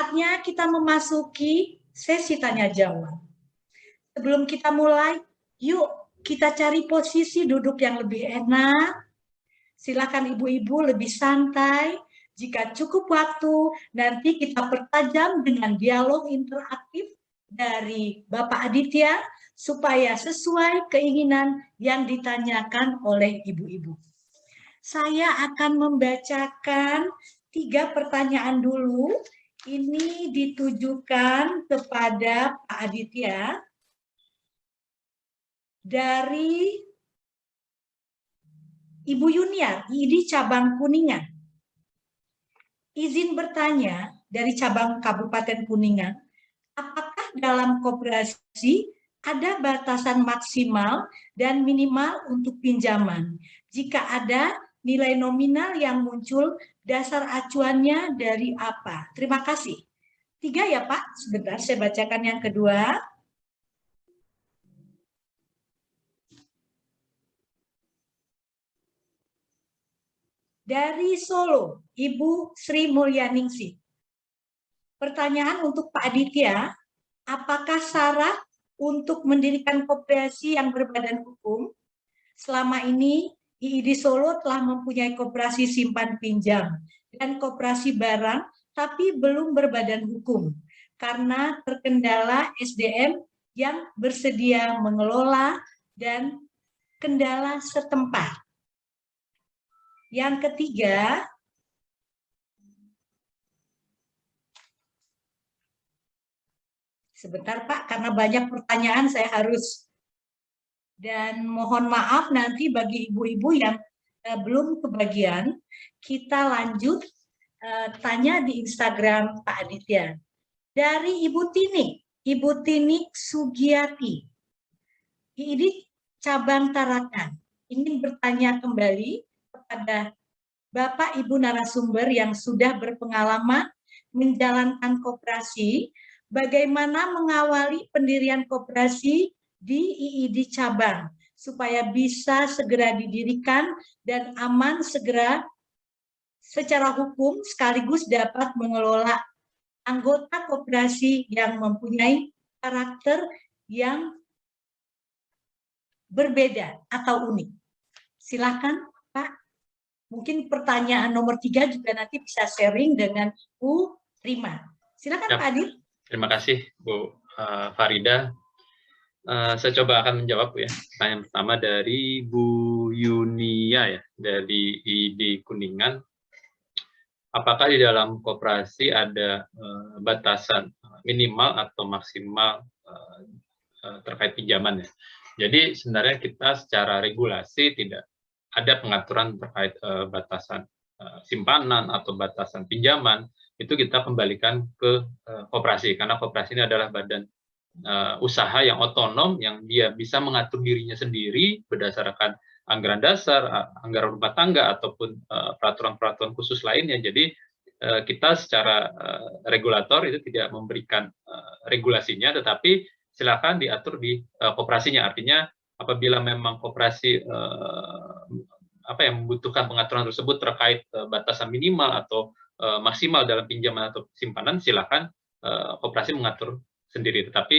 Saatnya kita memasuki sesi tanya jawab. Sebelum kita mulai, yuk kita cari posisi duduk yang lebih enak. Silakan ibu-ibu lebih santai. Jika cukup waktu, nanti kita pertajam dengan dialog interaktif dari Bapak Aditya supaya sesuai keinginan yang ditanyakan oleh ibu-ibu. Saya akan membacakan 3 pertanyaan dulu. Ini ditujukan kepada Pak Aditya dari Ibu Yuniar, IID Cabang Kuningan. Izin bertanya dari cabang Kabupaten Kuningan, apakah dalam koperasi ada batasan maksimal dan minimal untuk pinjaman? Jika ada, nilai nominal yang muncul dasar acuannya dari apa? Terima kasih. 3 ya Pak, sebentar saya bacakan yang kedua. Dari Solo, Ibu Sri Mulyaningsih. Pertanyaan untuk Pak Aditya, apakah syarat untuk mendirikan koperasi yang berbadan hukum? Selama ini, IID Solo telah mempunyai koperasi simpan pinjam dan koperasi barang, tapi belum berbadan hukum karena terkendala SDM yang bersedia mengelola dan kendala setempat. Yang ketiga, sebentar Pak, karena banyak pertanyaan saya harus, dan mohon maaf nanti bagi ibu-ibu yang belum kebagian, kita lanjut tanya di Instagram Pak Aditya. Dari Ibu Tini Sugiati, IID Cabang Tarakan, ingin bertanya kembali kepada Bapak Ibu narasumber yang sudah berpengalaman menjalankan koperasi, bagaimana mengawali pendirian koperasi di IID cabang supaya bisa segera didirikan dan aman segera secara hukum sekaligus dapat mengelola anggota koperasi yang mempunyai karakter yang berbeda atau unik. Silakan Pak. Mungkin pertanyaan nomor 3 juga nanti bisa sharing dengan Bu Rima. Silakan ya, Pak Adit. Terima kasih Bu Farida. Saya coba akan menjawab ya. Pertanyaan pertama dari Bu Yunia ya, dari IID Kuningan. Apakah di dalam koperasi ada batasan minimal atau maksimal terkait pinjaman ya? Jadi sebenarnya kita secara regulasi tidak ada pengaturan terkait batasan simpanan atau batasan pinjaman. Itu kita kembalikan ke koperasi, karena koperasi ini adalah badan usaha yang otonom, yang dia bisa mengatur dirinya sendiri berdasarkan anggaran dasar, anggaran rumah tangga, ataupun peraturan-peraturan khusus lainnya. Jadi kita secara regulator itu tidak memberikan regulasinya, tetapi silakan diatur di koperasinya. Artinya apabila memang koperasi yang membutuhkan pengaturan tersebut terkait batasan minimal atau maksimal dalam pinjaman atau simpanan, silakan koperasi mengatur sendiri. Tetapi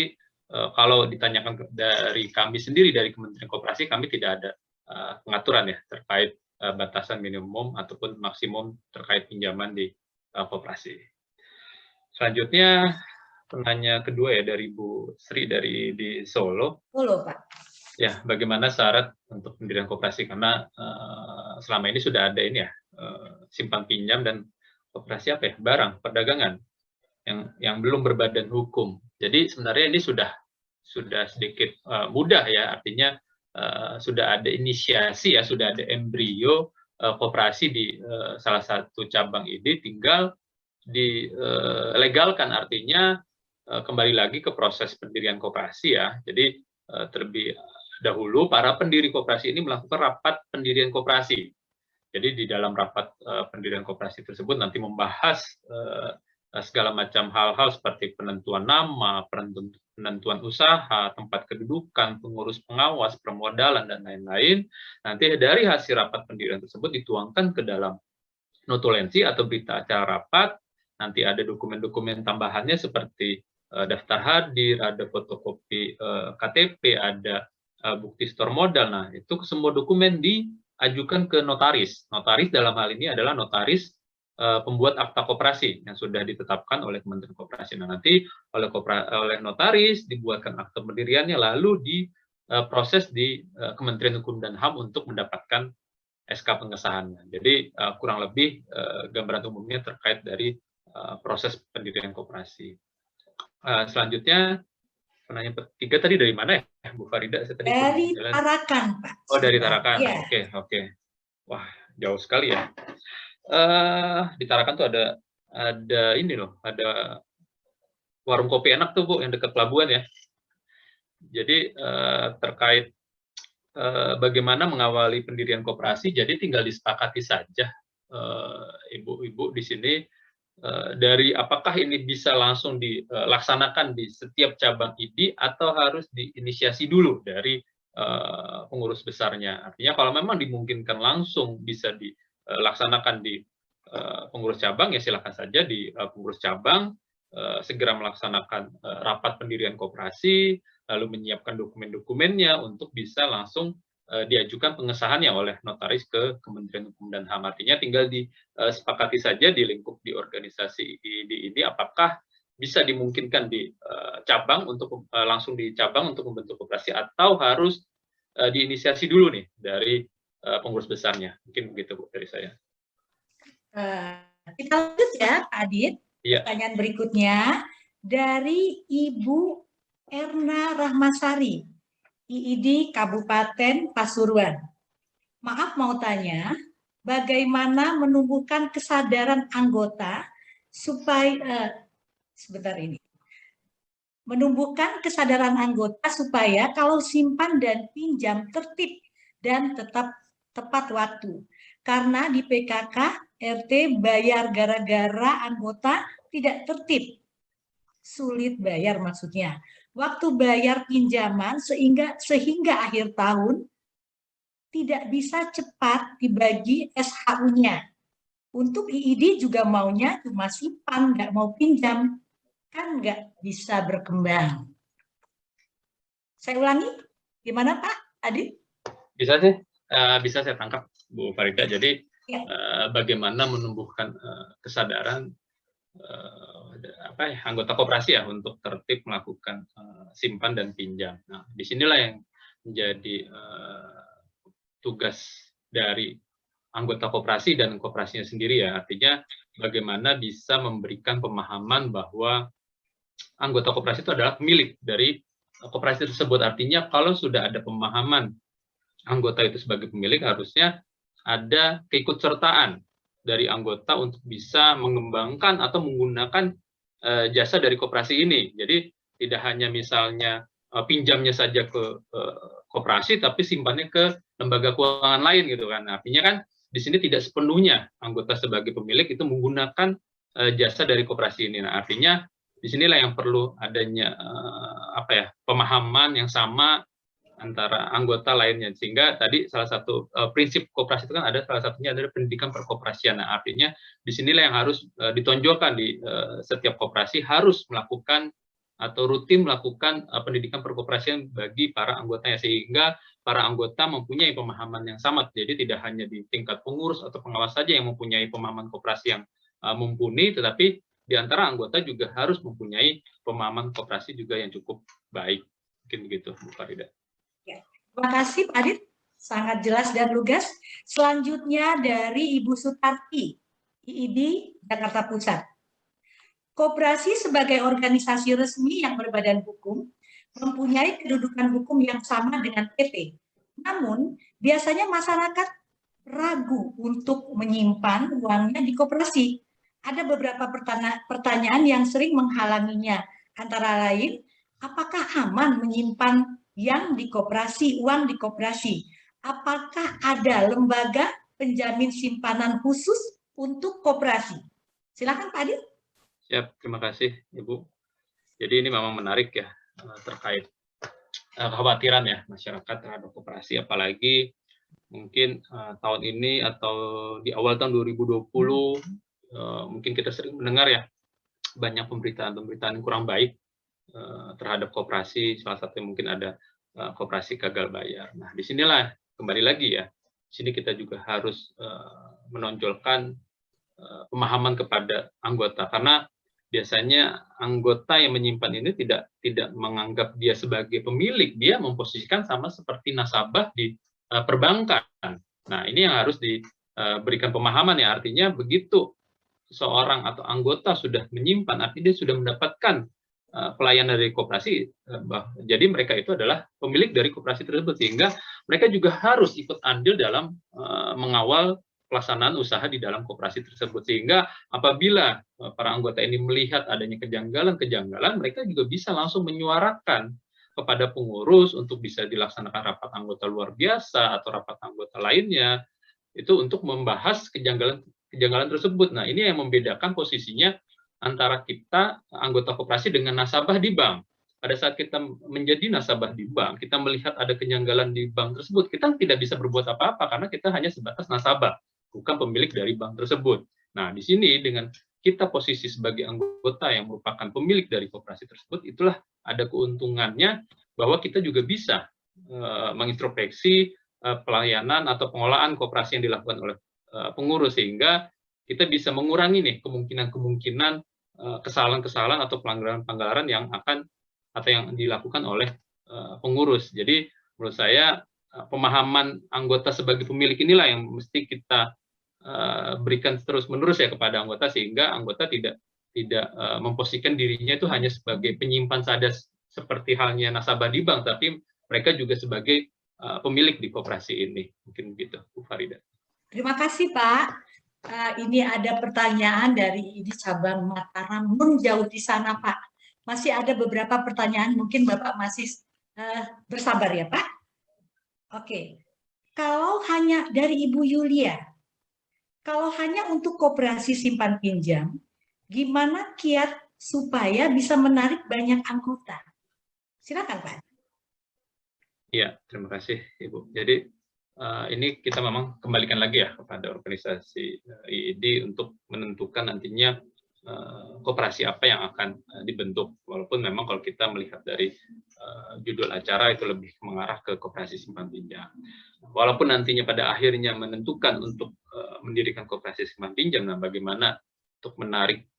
kalau ditanyakan dari kami sendiri, dari Kementerian Koperasi, kami tidak ada pengaturan ya terkait batasan minimum ataupun maksimum terkait pinjaman di koperasi. Selanjutnya penanya kedua ya dari Bu Sri di Solo. Solo Pak. Ya, bagaimana syarat untuk pendirian koperasi? Karena selama ini sudah ada ini ya, simpan pinjam dan koperasi barang perdagangan yang belum berbadan hukum. Jadi sebenarnya ini sudah sedikit mudah ya, artinya sudah ada inisiasi ya, sudah ada embrio koperasi di salah satu cabang ini, tinggal dilegalkan, artinya kembali lagi ke proses pendirian koperasi ya. Jadi terlebih dahulu para pendiri koperasi ini melakukan rapat pendirian koperasi. Jadi di dalam rapat pendirian koperasi tersebut nanti membahas segala macam hal-hal seperti penentuan nama, penentuan usaha, tempat kedudukan, pengurus pengawas, permodalan, dan lain-lain. Nanti dari hasil rapat pendirian tersebut dituangkan ke dalam notulensi atau berita acara rapat nanti ada dokumen-dokumen tambahannya seperti daftar hadir, ada fotokopi KTP, ada bukti store modal. Nah, itu semua dokumen diajukan ke notaris. Notaris dalam hal ini adalah notaris pembuat akta koperasi yang sudah ditetapkan oleh Kementerian Koperasi. Nah, nanti oleh notaris dibuatkan akta pendiriannya, lalu diproses di Kementerian Hukum dan HAM untuk mendapatkan SK pengesahannya. Jadi kurang lebih gambaran umumnya terkait dari proses pendirian koperasi. Selanjutnya, penanya ketiga tadi dari mana ya, Bu Farida? Saya tadi dari Tarakan, Pak. Oh, dari Tarakan. Ya. Oke. Wah, jauh sekali ya. Di Tarakan tuh ada ini loh, ada warung kopi enak tuh Bu, yang dekat pelabuhan ya. Jadi terkait bagaimana mengawali pendirian koperasi, jadi tinggal disepakati saja ibu-ibu di sini dari apakah ini bisa langsung dilaksanakan di setiap cabang ID atau harus diinisiasi dulu dari pengurus besarnya. Artinya kalau memang dimungkinkan langsung bisa dilaksanakan di pengurus cabang, ya silakan saja di pengurus cabang segera melaksanakan rapat pendirian koperasi, lalu menyiapkan dokumen-dokumennya untuk bisa langsung diajukan pengesahannya oleh notaris ke Kementerian Hukum dan HAM. Artinya tinggal disepakati saja di lingkup di organisasi ini apakah bisa dimungkinkan di cabang untuk langsung di cabang untuk membentuk koperasi atau harus diinisiasi dulu nih dari pengurus besarnya. Mungkin begitu Bu dari saya. Kita lanjut ya, Pak Adit. Iya. Pertanyaan berikutnya dari Ibu Erna Rahmasari, IID Kabupaten Pasuruan. Maaf mau tanya, bagaimana menumbuhkan kesadaran anggota supaya menumbuhkan kesadaran anggota supaya kalau simpan dan pinjam tertib dan tetap tepat waktu. Karena di PKK RT bayar gara-gara anggota tidak tertib. Sulit bayar maksudnya. Waktu bayar pinjaman sehingga akhir tahun tidak bisa cepat dibagi SHU-nya. Untuk IID juga maunya cuma simpan, nggak mau pinjam. Kan nggak bisa berkembang. Saya ulangi, gimana Pak Adit? Bisa sih, bisa saya tangkap Bu Farida. Jadi ya. Bagaimana menumbuhkan kesadaran anggota koperasi ya untuk tertib melakukan simpan dan pinjam. Nah, disinilah yang menjadi tugas dari anggota koperasi dan koperasinya sendiri ya. Artinya bagaimana bisa memberikan pemahaman bahwa anggota koperasi itu adalah pemilik dari koperasi tersebut. Artinya kalau sudah ada pemahaman anggota itu sebagai pemilik, harusnya ada keikutsertaan dari anggota untuk bisa mengembangkan atau menggunakan jasa dari koperasi ini. Jadi tidak hanya misalnya pinjamnya saja ke koperasi, tapi simpannya ke lembaga keuangan lain gitu kan. Artinya kan di sini tidak sepenuhnya anggota sebagai pemilik itu menggunakan jasa dari koperasi ini. Nah, artinya disinilah yang perlu adanya pemahaman yang sama antara anggota lainnya, sehingga tadi salah satu prinsip koperasi itu kan ada salah satunya adalah pendidikan perkoperasian. Nah, artinya disinilah yang harus ditonjolkan di setiap koperasi harus melakukan atau rutin melakukan pendidikan perkoperasian bagi para anggotanya, sehingga para anggota mempunyai pemahaman yang sama. Jadi tidak hanya di tingkat pengurus atau pengawas saja yang mempunyai pemahaman koperasi yang mumpuni, tetapi di antara anggota juga harus mempunyai pemahaman koperasi juga yang cukup baik. Mungkin begitu, Bu Farida. Ya, terima kasih Pak Adit, sangat jelas dan lugas. Selanjutnya dari Ibu Sutarti, IID Jakarta Pusat. Koperasi sebagai organisasi resmi yang berbadan hukum mempunyai kedudukan hukum yang sama dengan PT. Namun, biasanya masyarakat ragu untuk menyimpan uangnya di koperasi. Ada beberapa pertanyaan yang sering menghalanginya, antara lain, apakah aman menyimpan yang di koperasi, uang di koperasi? Apakah ada lembaga penjamin simpanan khusus untuk koperasi? Silakan Pak Adit. Siap, terima kasih Ibu. Jadi ini memang menarik ya terkait kekhawatiran ya masyarakat terhadap koperasi, apalagi mungkin tahun ini atau di awal tahun 2020 mungkin mungkin kita sering mendengar ya, banyak pemberitaan-pemberitaan kurang baik terhadap koperasi, salah satunya mungkin ada koperasi gagal bayar. Nah, disinilah kembali lagi ya, sini kita juga harus menonjolkan pemahaman kepada anggota, karena biasanya anggota yang menyimpan ini tidak menganggap dia sebagai pemilik, dia memposisikan sama seperti nasabah di perbankan. Nah, ini yang harus diberikan pemahaman ya, artinya begitu seorang atau anggota sudah menyimpan, artinya dia sudah mendapatkan pelayanan dari koperasi, jadi mereka itu adalah pemilik dari koperasi tersebut, sehingga mereka juga harus ikut andil dalam mengawal pelaksanaan usaha di dalam koperasi tersebut, sehingga apabila para anggota ini melihat adanya kejanggalan-kejanggalan, mereka juga bisa langsung menyuarakan kepada pengurus untuk bisa dilaksanakan rapat anggota luar biasa atau rapat anggota lainnya, itu untuk membahas kejanggalan tersebut. Nah, ini yang membedakan posisinya antara kita anggota koperasi dengan nasabah di bank. Pada saat kita menjadi nasabah di bank, kita melihat ada kejanggalan di bank tersebut, kita tidak bisa berbuat apa-apa karena kita hanya sebatas nasabah, bukan pemilik dari bank tersebut. Nah, di sini dengan kita posisi sebagai anggota yang merupakan pemilik dari koperasi tersebut, itulah ada keuntungannya bahwa kita juga bisa mengintrospeksi pelayanan atau pengelolaan koperasi yang dilakukan oleh pengurus, sehingga kita bisa mengurangi nih kemungkinan-kemungkinan kesalahan-kesalahan atau pelanggaran-pelanggaran yang akan atau yang dilakukan oleh pengurus. Jadi menurut saya pemahaman anggota sebagai pemilik inilah yang mesti kita berikan terus-menerus ya kepada anggota, sehingga anggota tidak memposisikan dirinya itu hanya sebagai penyimpan saja seperti halnya nasabah di bank, tapi mereka juga sebagai pemilik di koperasi ini. Mungkin begitu, Bu Farida. Terima kasih, Pak. Ini ada pertanyaan dari di cabang Mataram, Nun jauh di sana, Pak. Masih ada beberapa pertanyaan, mungkin Bapak masih bersabar ya, Pak. Oke. Kalau hanya dari Ibu Yulia, kalau hanya untuk koperasi simpan pinjam, gimana kiat supaya bisa menarik banyak anggota? Silakan, Pak. Iya, terima kasih, Ibu. Jadi ini kita memang kembalikan lagi ya kepada organisasi IID untuk menentukan nantinya koperasi apa yang akan dibentuk. Walaupun memang kalau kita melihat dari judul acara itu lebih mengarah ke koperasi simpan pinjam. Walaupun nantinya pada akhirnya menentukan untuk mendirikan koperasi simpan pinjam, nah bagaimana untuk menarik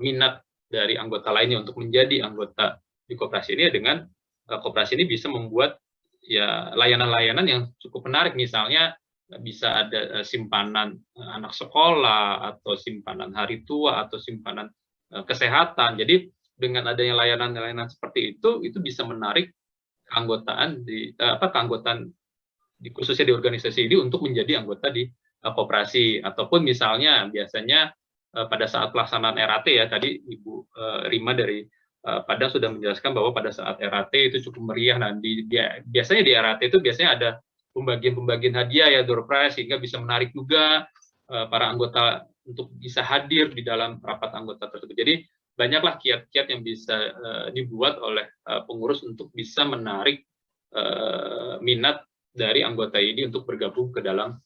minat dari anggota lainnya untuk menjadi anggota di koperasi ini, dengan koperasi ini bisa membuat ya layanan-layanan yang cukup menarik, misalnya bisa ada simpanan anak sekolah atau simpanan hari tua atau simpanan kesehatan. Jadi dengan adanya layanan-layanan seperti itu bisa menarik keanggotaan khususnya di organisasi ini untuk menjadi anggota di koperasi. Ataupun misalnya biasanya pada saat pelaksanaan RAT ya, tadi Ibu Rima dari Padang sudah menjelaskan bahwa pada saat RAT itu cukup meriah. Nah, biasanya di RAT itu biasanya ada pembagian hadiah ya, door prize, sehingga bisa menarik juga para anggota untuk bisa hadir di dalam rapat anggota tersebut. Jadi banyaklah kiat-kiat yang bisa dibuat oleh pengurus untuk bisa menarik minat dari anggota ini untuk bergabung ke dalam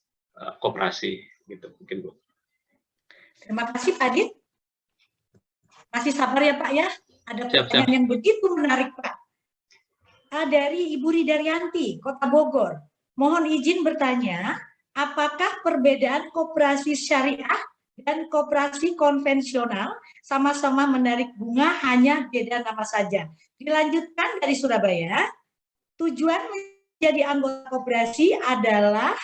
koperasi. Gitu mungkin, Bu. Terima kasih, Pak Dit. Masih sabar ya, Pak ya. Ada pertanyaan yang begitu menarik, Pak. Dari Ibu Ridaryanti, Kota Bogor. Mohon izin bertanya, apakah perbedaan koperasi syariah dan koperasi konvensional sama-sama menarik bunga, hanya beda nama saja? Dilanjutkan dari Surabaya, tujuan menjadi anggota koperasi adalah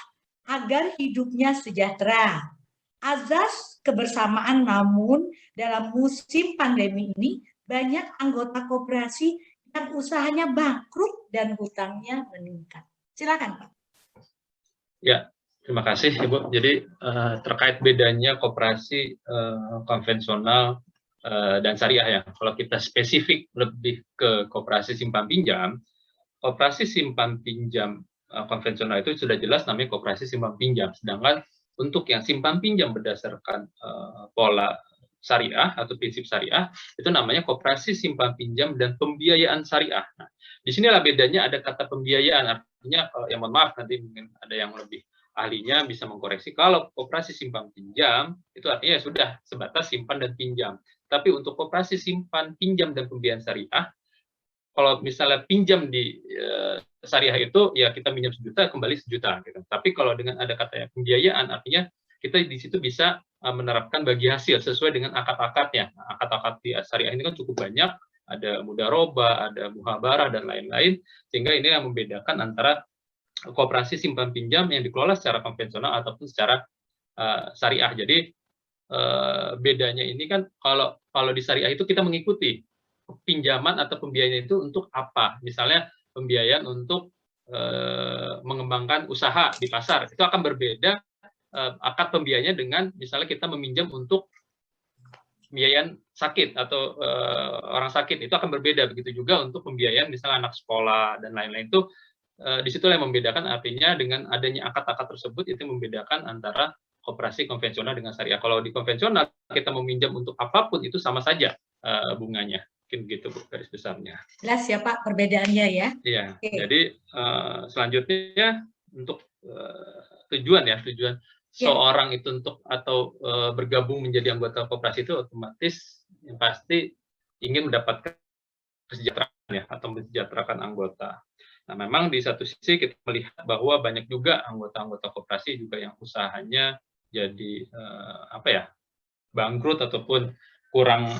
agar hidupnya sejahtera. Azas kebersamaan, namun dalam musim pandemi ini banyak anggota koperasi yang usahanya bangkrut dan hutangnya meningkat. Silakan, Pak. Ya, terima kasih, Ibu. Jadi terkait bedanya koperasi konvensional dan syariah ya. Kalau kita spesifik lebih ke koperasi simpan pinjam konvensional itu sudah jelas namanya koperasi simpan pinjam. Sedangkan untuk yang simpan pinjam berdasarkan pola syariah atau prinsip syariah, itu namanya koperasi simpan pinjam dan pembiayaan syariah. Nah, disinilah bedanya, ada kata pembiayaan, artinya yang mohon maaf nanti mungkin ada yang lebih ahlinya bisa mengkoreksi. Kalau koperasi simpan pinjam, itu artinya sudah sebatas simpan dan pinjam. Tapi untuk koperasi simpan pinjam dan pembiayaan syariah, kalau misalnya pinjam di syariah itu, ya kita pinjam 1 juta, kembali 1 juta. Gitu. Tapi kalau dengan ada kata pembiayaan, artinya kita di situ bisa menerapkan bagi hasil sesuai dengan akad-akadnya. Nah, akad-akad di syariah ini kan cukup banyak, ada mudharabah, ada muhabarah, dan lain-lain, sehingga ini yang membedakan antara koperasi simpan pinjam yang dikelola secara konvensional ataupun secara syariah. Jadi bedanya ini kan kalau di syariah itu kita mengikuti pinjaman atau pembiayaan itu untuk apa? Misalnya pembiayaan untuk mengembangkan usaha di pasar, itu akan berbeda akad pembiayaannya dengan misalnya kita meminjam untuk pembiayaan sakit atau orang sakit, itu akan berbeda. Begitu juga untuk pembiayaan misalnya anak sekolah dan lain-lain, itu di situ yang membedakan, artinya dengan adanya akad-akad tersebut itu membedakan antara koperasi konvensional dengan syariah. Kalau di konvensional kita meminjam untuk apapun itu sama saja bunganya. Mungkin begitu Bu, garis besarnya. Jelas ya Pak perbedaannya ya. Iya. Jadi selanjutnya untuk tujuan seorang itu untuk atau bergabung menjadi anggota koperasi itu otomatis yang pasti ingin mendapatkan kesejahteraan ya, atau mensejahterakan anggota. Nah, memang di satu sisi kita melihat bahwa banyak juga anggota-anggota koperasi juga yang usahanya jadi bangkrut ataupun kurang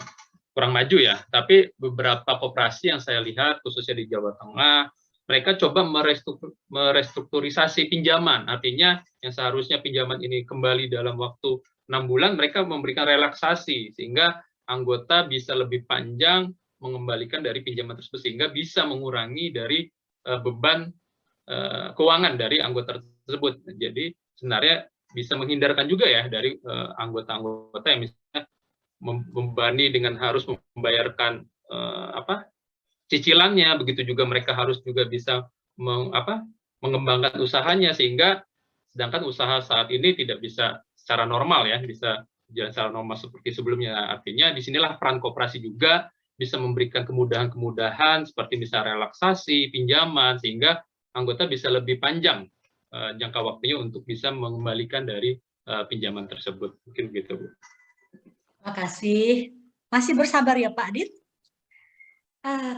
maju ya. Tapi beberapa koperasi yang saya lihat khususnya di Jawa Tengah, mereka coba merestrukturisasi pinjaman. Artinya yang seharusnya pinjaman ini kembali dalam waktu 6 bulan, mereka memberikan relaksasi sehingga anggota bisa lebih panjang mengembalikan dari pinjaman tersebut, sehingga bisa mengurangi dari beban keuangan dari anggota tersebut. Jadi sebenarnya bisa menghindarkan juga ya dari anggota-anggota yang misalnya membebani dengan harus membayarkan cicilannya, begitu juga mereka harus juga bisa mengembangkan usahanya, sehingga sedangkan usaha saat ini tidak bisa secara normal ya, bisa jalan secara normal seperti sebelumnya. Artinya disinilah peran koperasi juga bisa memberikan kemudahan-kemudahan seperti misalnya relaksasi pinjaman, sehingga anggota bisa lebih panjang jangka waktunya untuk bisa mengembalikan dari pinjaman tersebut. Mungkin begitu Bu. Terima kasih. Masih bersabar ya Pak Adit?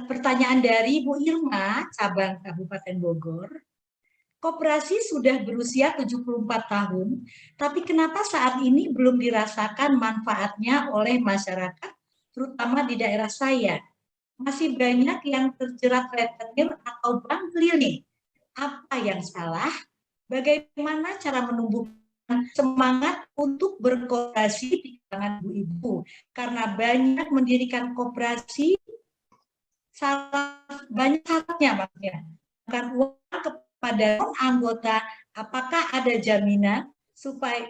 Pertanyaan dari Bu Irma, cabang Kabupaten Bogor. Koperasi sudah berusia 74 tahun, tapi kenapa saat ini belum dirasakan manfaatnya oleh masyarakat, terutama di daerah saya? Masih banyak yang terjerat rentenir atau bank keliling. Apa yang salah? Bagaimana cara menumbuhkan semangat untuk berkoperasi di kalangan ibu-ibu? Karena banyak mendirikan koperasi, banyak syaratnya maksudnya. Bukan uang kepada anggota, apakah ada jaminan supaya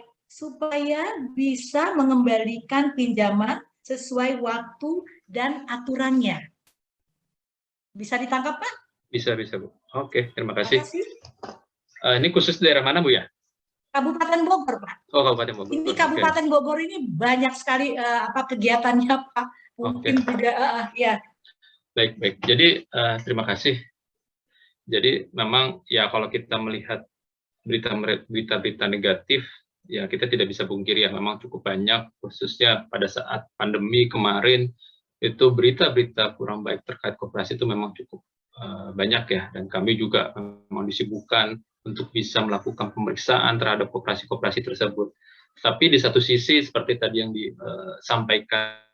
bisa mengembalikan pinjaman sesuai waktu dan aturannya? Bisa ditangkap Pak? Bisa Bu. Oke, terima kasih. Ini khusus daerah mana Bu ya? Kabupaten Bogor Pak. Oh, Kabupaten Bogor. Ini Kabupaten Bogor ini banyak sekali kegiatannya Pak. Mungkin juga ya. Baik. Jadi terima kasih. Jadi memang ya kalau kita melihat berita-berita negatif, ya kita tidak bisa pungkiri ya, memang cukup banyak, khususnya pada saat pandemi kemarin, itu berita-berita kurang baik terkait koperasi itu memang cukup banyak ya, dan kami juga memang disibukkan untuk bisa melakukan pemeriksaan terhadap koperasi-koperasi tersebut. Tapi di satu sisi, seperti tadi yang disampaikan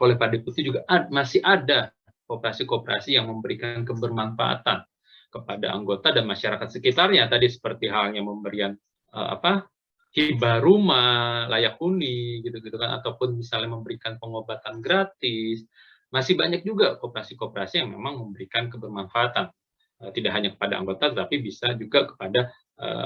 oleh Pak Deputi, juga masih ada koperasi-koperasi yang memberikan kebermanfaatan kepada anggota dan masyarakat sekitarnya. Tadi seperti halnya memberikan hibah rumah, layak huni, gitu-gitu kan, ataupun misalnya memberikan pengobatan gratis. Masih banyak juga koperasi-koperasi yang memang memberikan kebermanfaatan, tidak hanya kepada anggota, tapi bisa juga kepada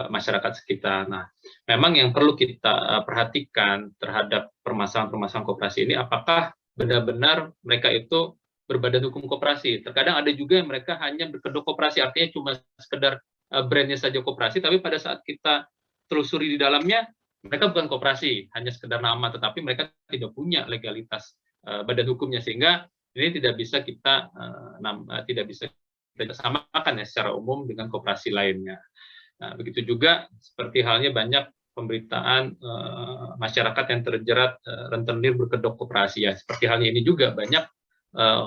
masyarakat sekitar. Nah, memang yang perlu kita perhatikan terhadap permasalahan-permasalahan koperasi ini, apakah benar-benar mereka itu berbadan hukum koperasi. Terkadang ada juga yang mereka hanya berkedok koperasi, artinya cuma sekedar brandnya saja koperasi, tapi pada saat kita telusuri di dalamnya, mereka bukan koperasi, hanya sekedar nama, tetapi mereka tidak punya legalitas badan hukumnya, sehingga ini tidak bisa kita samakan ya secara umum dengan koperasi lainnya. Nah, begitu juga seperti halnya banyak pemberitaan masyarakat yang terjerat rentenir berkedok koperasi ya. Seperti halnya ini juga banyak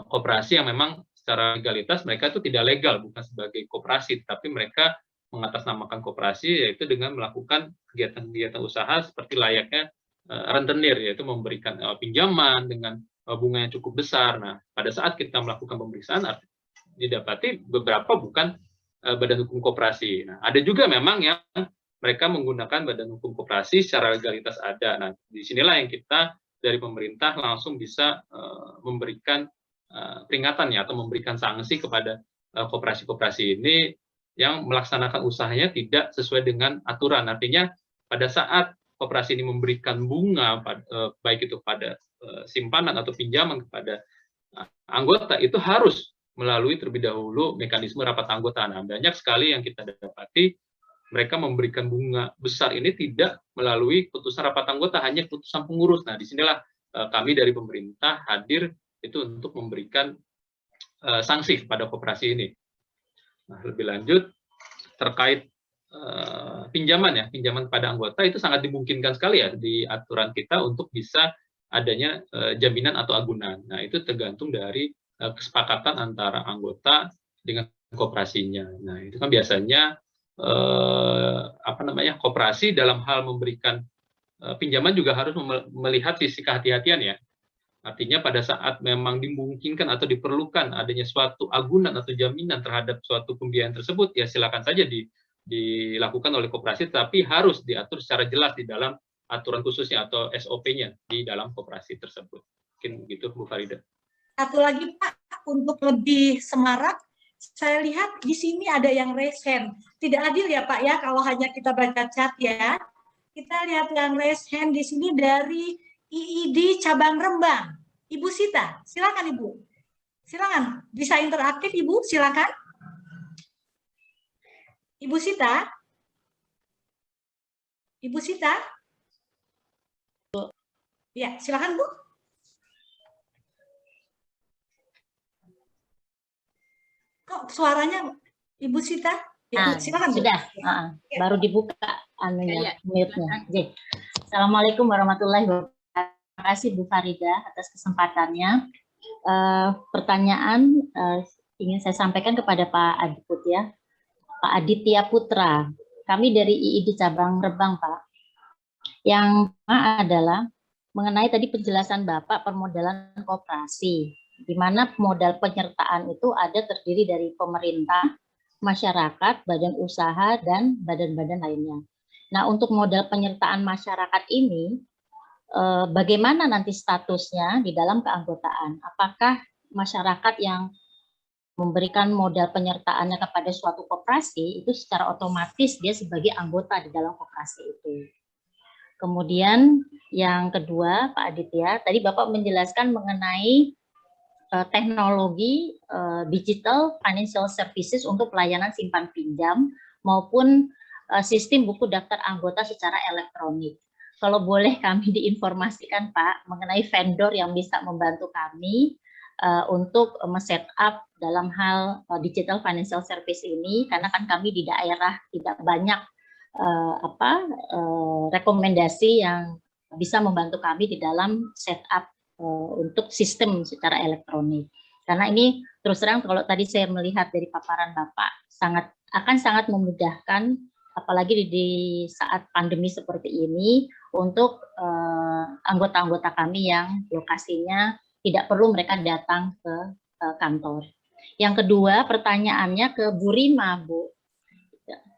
koperasi yang memang secara legalitas mereka itu tidak legal, bukan sebagai koperasi, tapi mereka mengatasnamakan koperasi yaitu dengan melakukan kegiatan-kegiatan usaha seperti layaknya rentenir, yaitu memberikan pinjaman dengan bunga yang cukup besar. Nah, pada saat kita melakukan pemeriksaan didapati beberapa bukan badan hukum koperasi. Nah, ada juga memang yang mereka menggunakan badan hukum koperasi secara legalitas ada. Nah, disinilah yang kita dari pemerintah langsung bisa memberikan peringatan ya, atau memberikan sanksi kepada koperasi-koperasi ini yang melaksanakan usahanya tidak sesuai dengan aturan. Artinya pada saat koperasi ini memberikan bunga baik itu pada simpanan atau pinjaman kepada anggota, itu harus melalui terlebih dahulu mekanisme rapat anggota. Nah, banyak sekali yang kita dapati mereka memberikan bunga besar ini tidak melalui putusan rapat anggota, hanya putusan pengurus. Nah, disinilah kami dari pemerintah hadir itu untuk memberikan sanksi kepada koperasi ini. Nah, lebih lanjut terkait pinjaman ya, pinjaman pada anggota itu sangat dimungkinkan sekali ya di aturan kita untuk bisa adanya jaminan atau agunan. Nah, itu tergantung dari kesepakatan antara anggota dengan koperasinya. Nah, itu kan biasanya koperasi dalam hal memberikan pinjaman juga harus melihat sisi kehati-hatian ya. Artinya pada saat memang dimungkinkan atau diperlukan adanya suatu agunan atau jaminan terhadap suatu pembiayaan tersebut, ya silakan saja dilakukan oleh koperasi, tapi harus diatur secara jelas di dalam aturan khususnya atau SOP-nya di dalam koperasi tersebut. Mungkin begitu, Bu Farida. Satu lagi Pak, untuk lebih semarak, saya lihat di sini ada yang raise hand. Tidak adil ya Pak ya, kalau hanya kita baca chat ya. Kita lihat yang raise hand di sini dari IID Cabang Rembang. Ibu Sita, silakan Ibu. Silakan, bisa interaktif Ibu, silakan. Ibu Sita? Ibu Sita? Ya, silakan Bu. Kok suaranya Ibu Sita? Ya, silakan Bu. Sudah, baru dibuka anunya, mute-nya. Assalamualaikum warahmatullahi wabarakatuh. Terima kasih Bu Farida atas kesempatannya. Pertanyaan ingin saya sampaikan kepada Pak Adiput ya, Pak Aditya Putra. Kami dari IID Cabang Rembang Pak. Yang pertama adalah mengenai tadi penjelasan Bapak permodalan koperasi, di mana modal penyertaan itu ada terdiri dari pemerintah, masyarakat, badan usaha, dan badan-badan lainnya. Nah, untuk modal penyertaan masyarakat ini, bagaimana nanti statusnya di dalam keanggotaan? Apakah masyarakat yang memberikan modal penyertaannya kepada suatu koperasi, itu secara otomatis dia sebagai anggota di dalam koperasi itu. Kemudian yang kedua, Pak Aditya, tadi Bapak menjelaskan mengenai teknologi digital financial services untuk pelayanan simpan pinjam maupun sistem buku daftar anggota secara elektronik. Kalau boleh kami diinformasikan Pak mengenai vendor yang bisa membantu kami untuk men-setup dalam hal digital financial service ini, karena kan kami di daerah tidak banyak rekomendasi yang bisa membantu kami di dalam setup untuk sistem secara elektronik. Karena ini terus terang kalau tadi saya melihat dari paparan Bapak akan sangat memudahkan, apalagi di saat pandemi seperti ini, untuk anggota-anggota kami yang lokasinya tidak perlu mereka datang ke kantor. Yang kedua, pertanyaannya ke Bu Rima, Bu.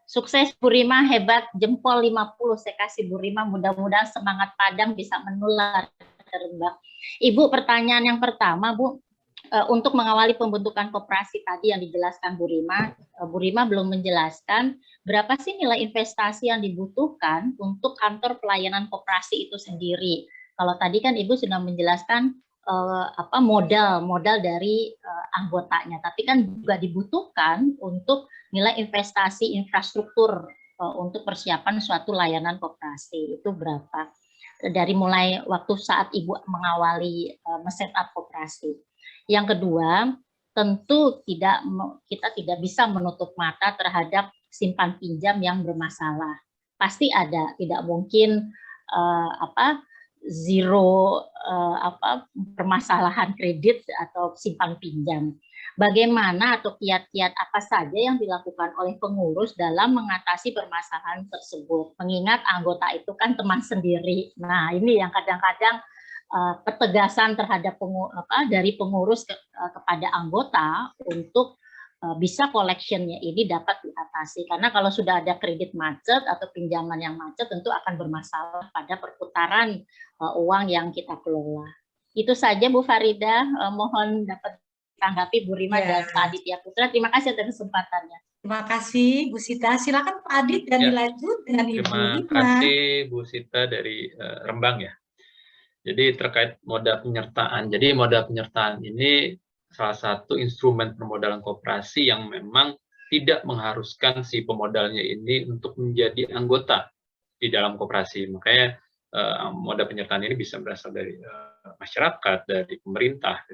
Sukses Bu Rima, hebat, jempol 50 saya kasih Bu Rima, mudah-mudahan semangat Padang bisa menular ke Rembang. Ibu, pertanyaan yang pertama Bu, untuk mengawali pembentukan koperasi tadi yang dijelaskan Bu Rima belum menjelaskan berapa sih nilai investasi yang dibutuhkan untuk kantor pelayanan koperasi itu sendiri. Kalau tadi kan Ibu sudah menjelaskan modal dari anggotanya, tapi kan juga dibutuhkan untuk nilai investasi infrastruktur untuk persiapan suatu layanan koperasi itu berapa? Dari mulai waktu saat Ibu mengawali men-setup koperasi. Yang kedua, tentu kita tidak bisa menutup mata terhadap simpan pinjam yang bermasalah. Pasti ada, tidak mungkin zero permasalahan kredit atau simpan pinjam. Bagaimana atau kiat-kiat apa saja yang dilakukan oleh pengurus dalam mengatasi permasalahan tersebut? Mengingat anggota itu kan teman sendiri. Nah, ini yang kadang-kadang ketegasan terhadap dari pengurus kepada anggota untuk bisa collection-nya ini dapat diatasi. Karena kalau sudah ada kredit macet atau pinjaman yang macet, tentu akan bermasalah pada perputaran uang yang kita kelola. Itu saja Bu Farida, mohon dapat tanggapi Bu Rima dan Pak Aditya Putra. Terima kasih atas kesempatannya. Terima kasih Bu Sita. Silakan Pak Adit dan dilanjut dengan Ibu Rima. Terima kasih Bu Sita dari Rembang ya. Jadi terkait moda penyertaan. Jadi moda penyertaan ini salah satu instrumen permodalan koperasi yang memang tidak mengharuskan si pemodalnya ini untuk menjadi anggota di dalam koperasi. Makanya moda penyertaan ini bisa berasal dari masyarakat, dari pemerintah,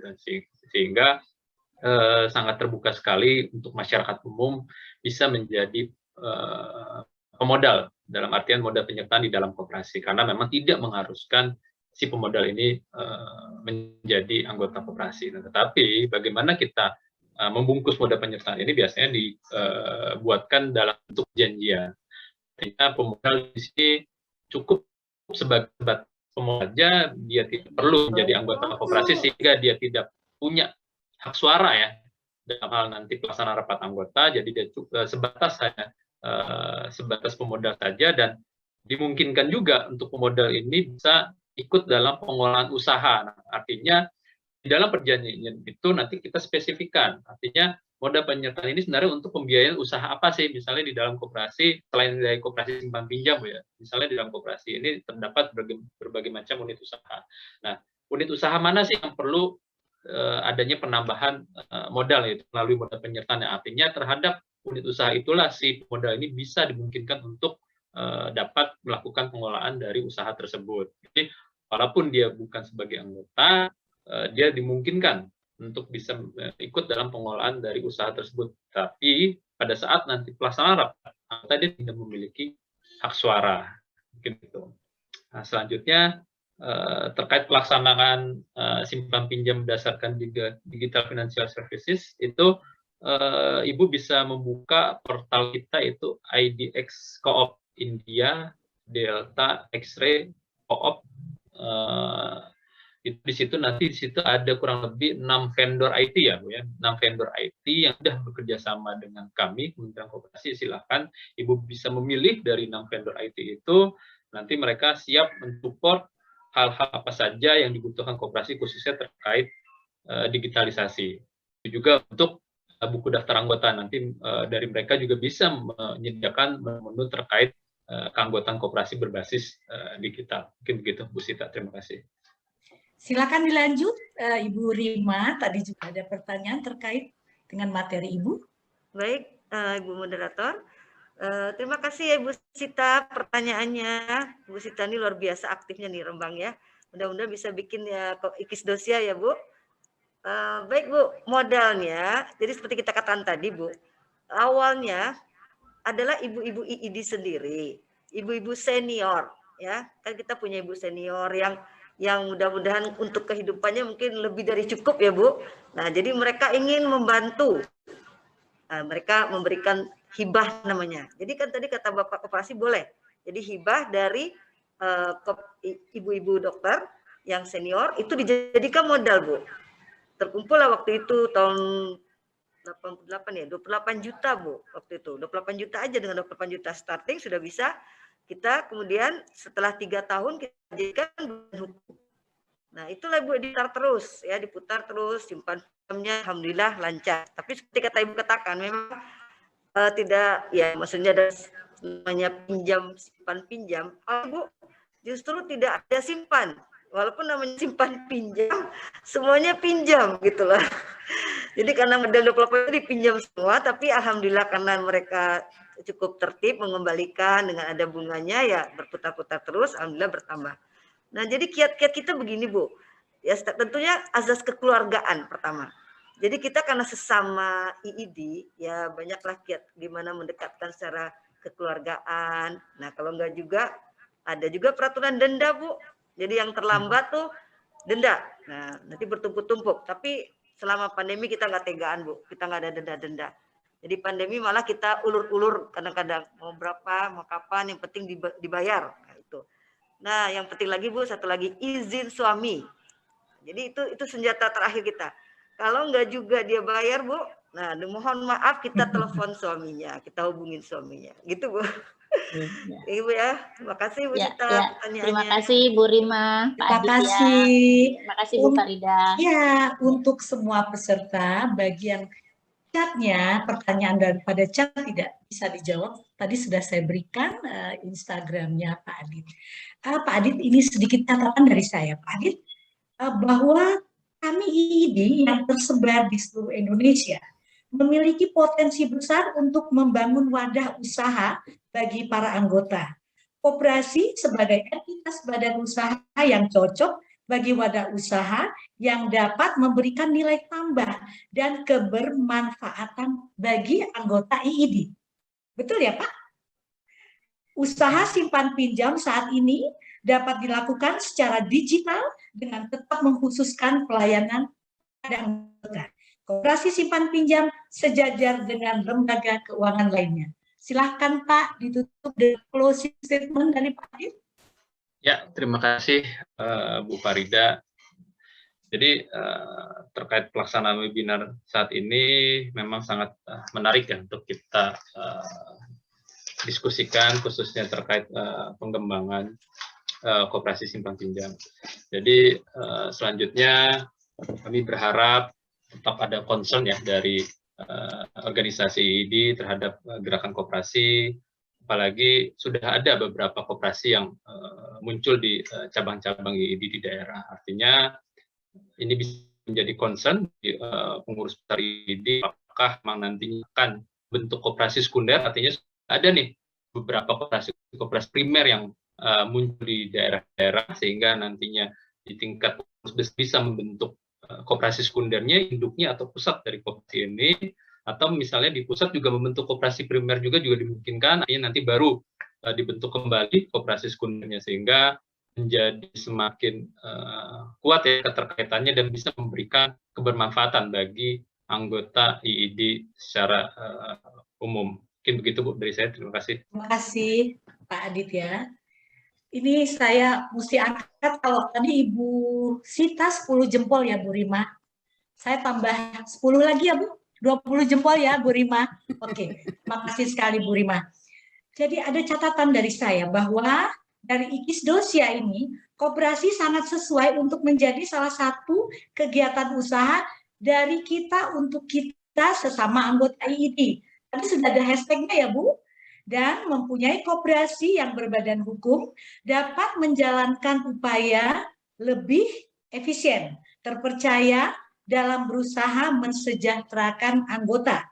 sehingga sangat terbuka sekali untuk masyarakat umum bisa menjadi pemodal dalam artian moda penyertaan di dalam koperasi, karena memang tidak mengharuskan si pemodal ini menjadi anggota koperasi. Nah, tetapi bagaimana kita membungkus moda penyertaan ini biasanya dibuatkan dalam bentuk janjian. Artinya pemodal di sini cukup sebagai pemodal saja, dia tidak perlu menjadi anggota koperasi sehingga dia tidak punya hak suara ya dalam hal nanti pelaksanaan rapat anggota. Jadi dia sebatas pemodal saja, dan dimungkinkan juga untuk pemodal ini bisa ikut dalam pengolahan usaha. Nah, artinya di dalam perjanjian itu nanti kita spesifikkan. Artinya moda penyertaan ini sebenarnya untuk pembiayaan usaha apa sih? Misalnya di dalam koperasi, selain dari koperasi simpan pinjam ya, misalnya di dalam koperasi ini terdapat berbagai macam unit usaha. Nah, unit usaha mana sih yang perlu adanya penambahan modal, yaitu melalui moda penyertaan? Artinya terhadap unit usaha itulah si modal ini bisa dimungkinkan untuk dapat melakukan pengelolaan dari usaha tersebut. Jadi walaupun dia bukan sebagai anggota, dia dimungkinkan untuk bisa ikut dalam pengelolaan dari usaha tersebut. Tapi pada saat nanti pelaksanaan rapat, anggota dia tidak memiliki hak suara. Gitu. Nah, selanjutnya terkait pelaksanaan simpan pinjam berdasarkan digital financial services, itu Ibu bisa membuka portal kita, itu IDX Co-op India Delta X-ray Co-op. Itu di situ nanti di situ ada kurang lebih 6 vendor IT ya Bu ya, 6 vendor IT yang sudah bekerja sama dengan kami Kementerian Koperasi. Silakan Ibu bisa memilih dari 6 vendor IT itu, nanti mereka siap mensupport hal-hal apa saja yang dibutuhkan koperasi, khususnya terkait digitalisasi. Juga untuk buku daftar anggota, nanti dari mereka juga bisa menyediakan menu terkait keanggotaan koperasi berbasis digital. Mungkin begitu Bu Sita, terima kasih. Silakan dilanjut Ibu Rima, tadi juga ada pertanyaan terkait dengan materi Ibu. Baik, Ibu Moderator. Terima kasih ya Bu Sita pertanyaannya. Bu Sita ini luar biasa aktifnya nih Rembang ya. Mudah-mudahan bisa bikin ya ikis dosia ya Bu. Baik Bu, modalnya jadi seperti kita katakan tadi Bu, awalnya adalah ibu-ibu IID sendiri, ibu-ibu senior ya. Kan kita punya ibu senior yang mudah-mudahan untuk kehidupannya mungkin lebih dari cukup ya Bu. Nah, jadi mereka ingin membantu. Mereka memberikan hibah namanya. Jadi kan tadi kata Bapak Koperasi boleh. Jadi hibah dari ibu-ibu dokter yang senior itu dijadikan modal Bu. Terkumpul lah waktu itu tahun 88 ya, 28 juta Bu waktu itu. 28 juta aja, dengan 28 juta starting sudah bisa kita kemudian setelah 3 tahun kita jadikan hukum. Nah, itulah Bu diputar terus simpan pinjamnya alhamdulillah lancar. Tapi seperti kata Ibu katakan memang tidak ya, maksudnya ada namanya simpan pinjam. Bu, justru tidak ada simpan. Walaupun namanya simpan pinjam, semuanya pinjam gitu loh. Jadi karena modal 20% itu dipinjam semua, tapi alhamdulillah karena mereka cukup tertib mengembalikan dengan ada bunganya ya berputar-putar terus, alhamdulillah bertambah. Nah, jadi kiat-kiat kita begini Bu. Ya tentunya azas kekeluargaan pertama. Jadi kita karena sesama IID, ya banyaklah kiat gimana mendekatkan secara kekeluargaan. Nah kalau enggak juga, ada juga peraturan denda Bu. Jadi yang terlambat tuh denda. Nah nanti bertumpuk-tumpuk. Tapi selama pandemi kita nggak tegaan Bu, kita nggak ada denda-denda. Jadi pandemi malah kita ulur-ulur kadang-kadang mau berapa, mau kapan, yang penting dibayar. Nah, itu. Nah yang penting lagi Bu, satu lagi izin suami. Jadi itu senjata terakhir kita. Kalau nggak juga dia bayar, Bu, nah mohon maaf kita telepon suaminya, kita hubungin suaminya. Gitu, Bu. Ya. Ibu ya, terima kasih Bu Sita pertanyaannya. Terima kasih Bu Rima, Pak Terima Adit kasih. ya. Terima kasih Bu Farida. Ya, untuk semua peserta, bagi yang chatnya, pertanyaan daripada chat tidak bisa dijawab, tadi sudah saya berikan Instagramnya Pak Adit. Pak Adit, ini sedikit catatan dari saya, Pak Adit, bahwa kami IID yang tersebar di seluruh Indonesia memiliki potensi besar untuk membangun wadah usaha bagi para anggota. Koperasi sebagai entitas badan usaha yang cocok bagi wadah usaha yang dapat memberikan nilai tambah dan kebermanfaatan bagi anggota IID. Betul ya Pak? Usaha simpan pinjam saat ini dapat dilakukan secara digital dengan tetap mengkhususkan pelayanan pada anggota. Koperasi simpan pinjam sejajar dengan lembaga keuangan lainnya. Silahkan Pak, ditutup dengan closing statement dari Pak Adit. Ya, terima kasih Bu Farida. Jadi terkait pelaksanaan webinar saat ini memang sangat menarik ya untuk kita diskusikan, khususnya terkait pengembangan koperasi simpan pinjam. Jadi selanjutnya kami berharap tetap ada concern ya dari organisasi IID terhadap gerakan koperasi, apalagi sudah ada beberapa koperasi yang muncul di cabang-cabang IID di daerah. Artinya ini bisa menjadi concern di pengurus besar IID, apakah memang nantinya akan bentuk koperasi sekunder, artinya ada nih beberapa koperasi primer yang muncul di daerah-daerah, sehingga nantinya di tingkat bisa membentuk koperasi sekundernya, induknya atau pusat dari koperasi ini, atau misalnya di pusat juga membentuk koperasi primer juga dimungkinkan, artinya nanti baru dibentuk kembali koperasi sekundernya, sehingga menjadi semakin kuat ya keterkaitannya dan bisa memberikan kebermanfaatan bagi anggota IID secara umum. Mungkin begitu Bu dari saya, terima kasih. Terima kasih Pak Adit ya. Ini saya mesti angkat, kalau tadi Ibu Sita 10 jempol ya Bu Rima. Saya tambah 10 lagi ya Bu, 20 jempol ya Bu Rima. Oke, terima kasih sekali Bu Rima. Jadi ada catatan dari saya bahwa dari IKIS Dosia ini, koperasi sangat sesuai untuk menjadi salah satu kegiatan usaha dari kita untuk kita sesama anggota IID. Tadi sudah ada hashtagnya ya Bu. Dan mempunyai koperasi yang berbadan hukum dapat menjalankan upaya lebih efisien, terpercaya dalam berusaha mensejahterakan anggota.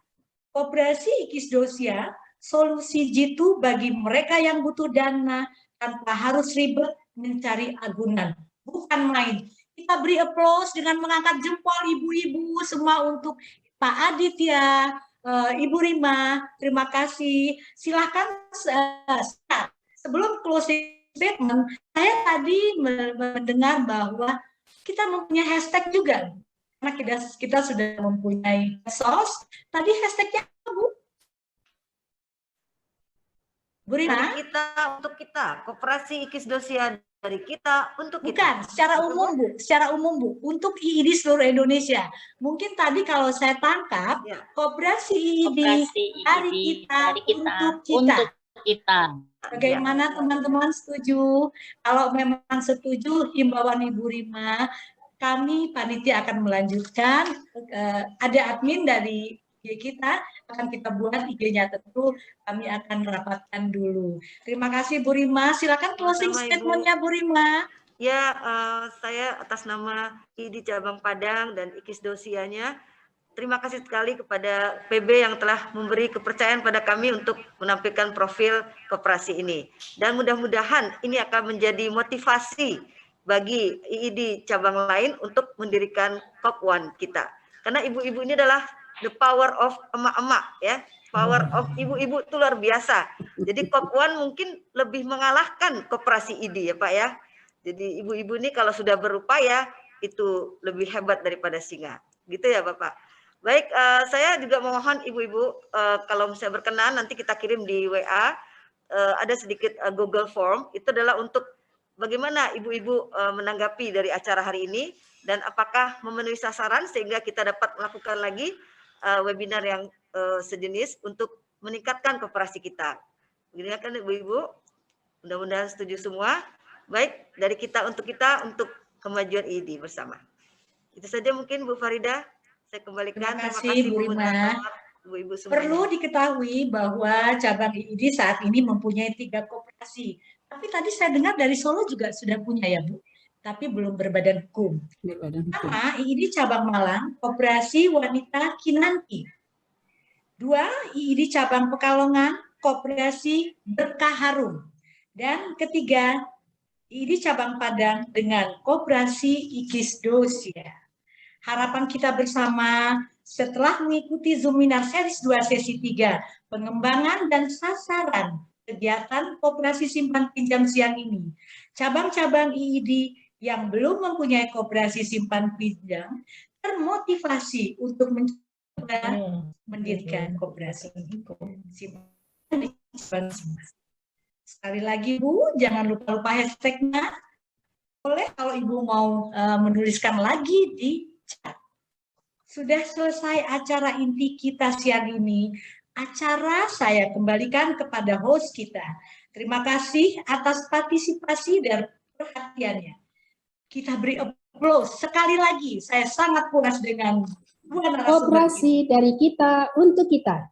Koperasi IKIS Dosia solusi jitu bagi mereka yang butuh dana tanpa harus ribet mencari agunan. Bukan main. Kita beri aplaus dengan mengangkat jempol ibu-ibu semua untuk Pak Adit ya. Ibu Rima, terima kasih. Silahkan sebelum closing statement, saya tadi mendengar bahwa kita mempunyai hashtag juga. Karena kita sudah mempunyai medsos. Tadi hashtagnya apa, Bu? Bu Rima? Dari kita untuk kita, koperasi IKIS Dosia dari kita untuk kita. Bukan, secara umum Bu, secara umum Bu, untuk IID seluruh Indonesia. Mungkin tadi kalau saya tangkap, ya. Koperasi IID dari kita, untuk kita. Bagaimana teman-teman setuju? Kalau memang setuju, himbauan Ibu Rima, kami panitia akan melanjutkan. Ada admin dari kita akan kita buat IG-nya, tentu kami akan rapatkan dulu. Terima kasih Bu Rima. Silakan closing statement-nya Bu Rima. Ya, saya atas nama IID Cabang Padang dan IKIS Dosianya, terima kasih sekali kepada PB yang telah memberi kepercayaan pada kami untuk menampilkan profil koperasi ini. Dan mudah-mudahan ini akan menjadi motivasi bagi IID cabang lain untuk mendirikan COP1 kita. Karena ibu-ibu ini adalah the power of emak-emak ya. Power of ibu-ibu itu luar biasa. Jadi Kop1 mungkin lebih mengalahkan koperasi ID ya Pak ya. Jadi ibu-ibu ini kalau sudah berupaya itu lebih hebat daripada singa. Gitu ya Bapak. Baik, saya juga mohon ibu-ibu kalau misalnya berkenan nanti kita kirim di WA. Ada sedikit Google Form. Itu adalah untuk bagaimana ibu-ibu menanggapi dari acara hari ini. Dan apakah memenuhi sasaran sehingga kita dapat melakukan lagi webinar yang sejenis untuk meningkatkan koperasi kita. Begini kan ibu-ibu, mudah-mudahan setuju semua. Baik, dari kita untuk kemajuan ID bersama. Itu saja mungkin Bu Farida, saya kembalikan. Terima kasih Bu Rima. Ibu-ibu semuanya. Perlu diketahui bahwa cabang ID saat ini mempunyai 3 koperasi. Tapi tadi saya dengar dari Solo juga sudah punya ya Bu, tapi belum berbadan hukum. Pertama, IID cabang Malang, Koperasi Wanita Kinanti. 2, IID cabang Pekalongan, Koperasi Berkah Harum. Dan ketiga, IID cabang Padang dengan Koperasi Ikis Dosia. Harapan kita bersama setelah mengikuti Zoominar Series 2 sesi 3, pengembangan dan sasaran kegiatan Koperasi Simpan Pinjam siang ini, cabang-cabang IID yang belum mempunyai koperasi simpan pinjam termotivasi untuk mendirikan koperasi simpan pinjam. Sekali lagi Bu, jangan lupa hashtagnya. Boleh kalau Ibu mau menuliskan lagi di chat. Sudah selesai acara inti kita siang ini. Acara saya kembalikan kepada host kita. Terima kasih atas partisipasi dan perhatiannya. Kita beri applause sekali lagi. Saya sangat puas dengan dua narasumber. Koperasi dari kita untuk kita.